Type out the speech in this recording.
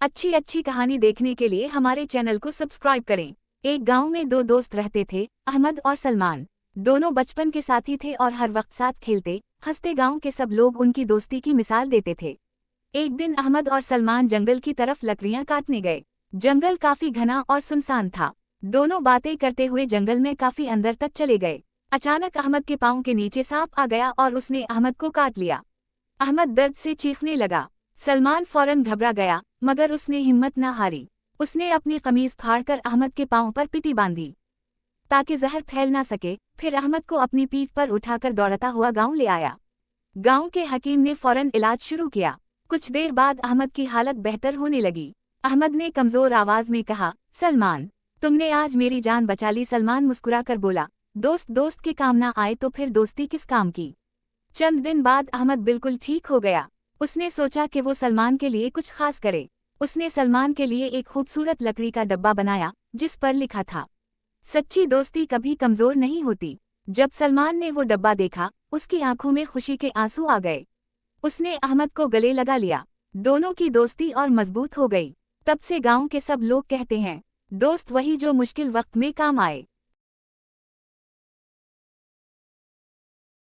अच्छी अच्छी कहानी देखने के लिए हमारे चैनल को सब्सक्राइब करें। एक गांव में दो दोस्त रहते थे, अहमद और सलमान। दोनों बचपन के साथी थे और हर वक्त साथ खेलते हंसते। गांव के सब लोग उनकी दोस्ती की मिसाल देते थे। एक दिन अहमद और सलमान जंगल की तरफ लकड़ियां काटने गए। जंगल काफी घना और सुनसान था। दोनों बातें करते हुए जंगल में काफी अंदर तक चले गए। अचानक अहमद के पांव के नीचे सांप आ गया और उसने अहमद को काट लिया। अहमद दर्द से चीखने लगा। सलमान फौरन घबरा गया, मगर उसने हिम्मत न हारी। उसने अपनी कमीज फाड़कर अहमद के पांव पर पिटी बांधी ताकि जहर फैल ना सके। फिर अहमद को अपनी पीठ पर उठाकर दौड़ता हुआ गांव ले आया। गांव के हकीम ने फौरन इलाज शुरू किया। कुछ देर बाद अहमद की हालत बेहतर होने लगी। अहमद ने कमजोर आवाज में कहा, सलमान, तुमने आज मेरी जान बचा ली। सलमान मुस्कुराकर बोला, दोस्त दोस्त के काम ना आए तो फिर दोस्ती किस काम की। चंद दिन बाद अहमद बिल्कुल ठीक हो गया। उसने सोचा कि वो सलमान के लिए कुछ खास करे। उसने सलमान के लिए एक खूबसूरत लकड़ी का डब्बा बनाया जिस पर लिखा था, सच्ची दोस्ती कभी कमजोर नहीं होती। जब सलमान ने वो डब्बा देखा, उसकी आंखों में खुशी के आंसू आ गए। उसने अहमद को गले लगा लिया। दोनों की दोस्ती और मजबूत हो गई। तब से गांव के सब लोग कहते हैं, दोस्त वही जो मुश्किल वक्त में काम आए।